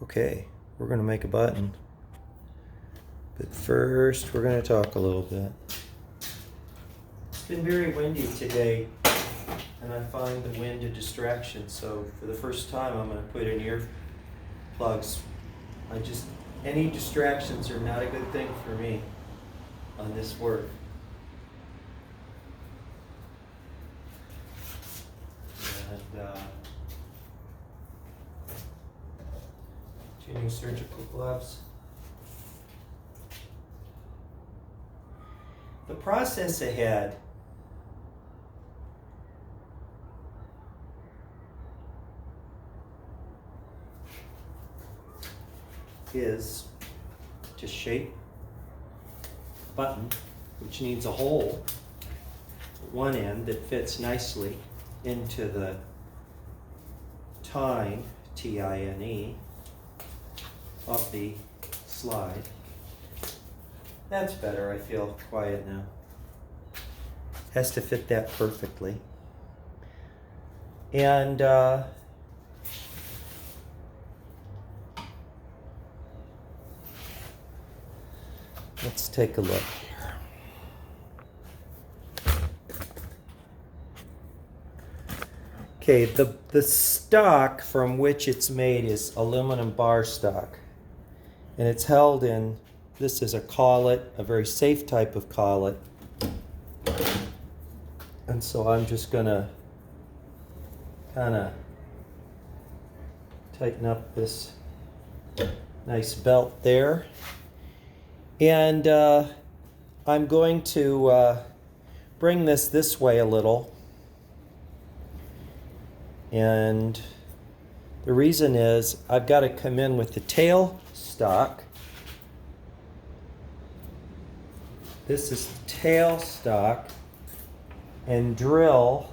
Okay, we're going to make a button. But first, we're going to talk a little bit. It's been very windy today, and I find the wind a distraction. So for the first time, I'm going to put in earplugs. Any distractions are not a good thing for me on this work. And tuning surgical gloves. The process ahead is to shape a button, which needs a hole at one end that fits nicely into the tine, T-I-N-E, of the slide. That's better, I feel quiet now. Has to fit that perfectly. And let's take a look here. Okay, the stock from which it's made is aluminum bar stock. And it's held in, this is a collet, a very safe type of collet. And so I'm just gonna kind of tighten up this nice belt there. And I'm going to bring this way a little. And the reason is I've got to come in with the tail stock. This is the tail stock, and drill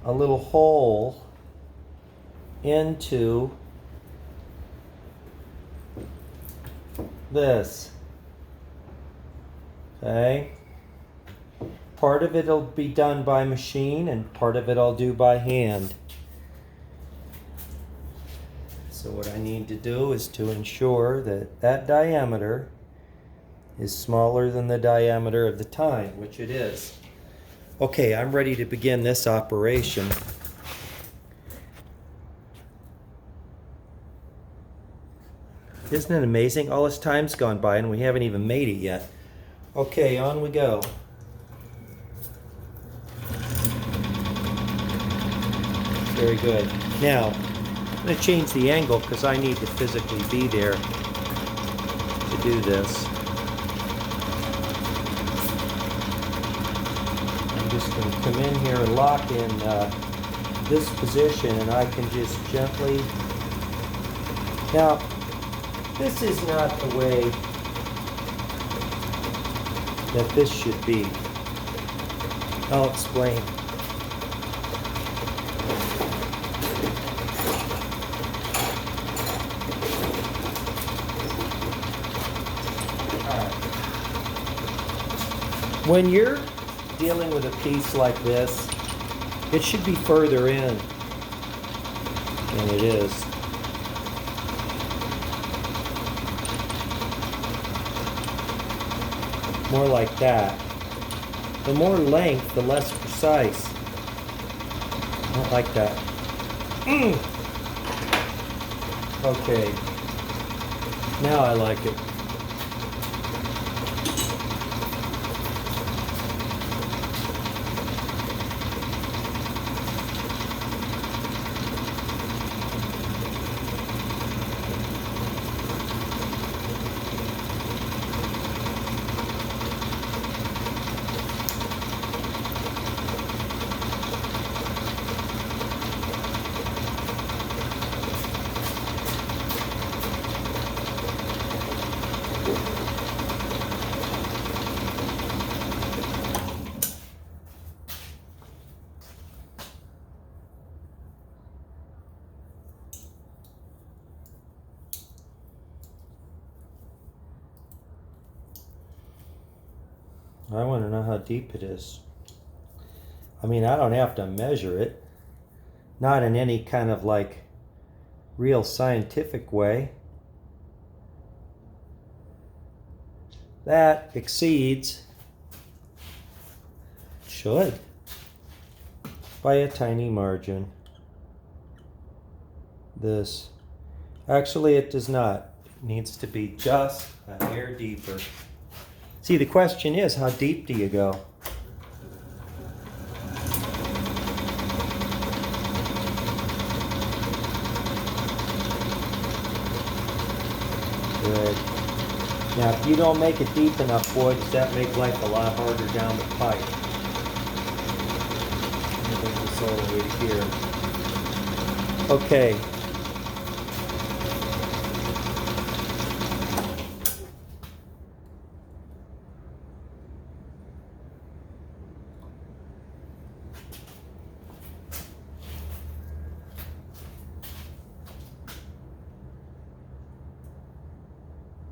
a little hole into this. Okay. Part of it will be done by machine and part of it I'll do by hand. So what I need to do is to ensure that that diameter is smaller than the diameter of the tine, which it is. Okay, I'm ready to begin this operation. Isn't it amazing? All this time's gone by and we haven't even made it yet. Okay, on we go. Very good. Now, I'm going to change the angle because I need to physically be there to do this. I'm just going to come in here and lock in this position, and I can just gently... Now, this is not the way that this should be. I'll explain. When you're dealing with a piece like this, it should be further in than it is. More like that. The more length, the less precise. I don't like that. Okay. Now I like it. I want to know how deep it is. I mean, I don't have to measure it. Not in any kind of like real scientific way, that exceeds, should, by a tiny margin, this. Actually, it does not. It needs to be just a hair deeper. See, the question is, how deep do you go? Good. Now, if you don't make it deep enough, boy, does that make life a lot harder down the pipe. Bring this all the way here. Okay.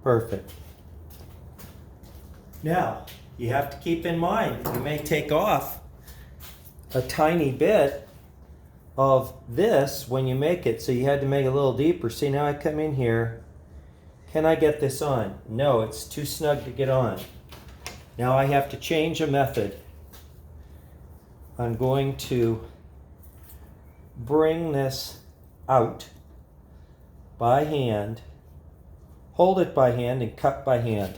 Perfect. Now, you have to keep in mind, you may take off a tiny bit of this when you make it, so you had to make it a little deeper. See, now I come in here. Can I get this on? No, it's too snug to get on. Now I have to change a method. I'm going to bring this out by hand, hold it by hand, and cut by hand.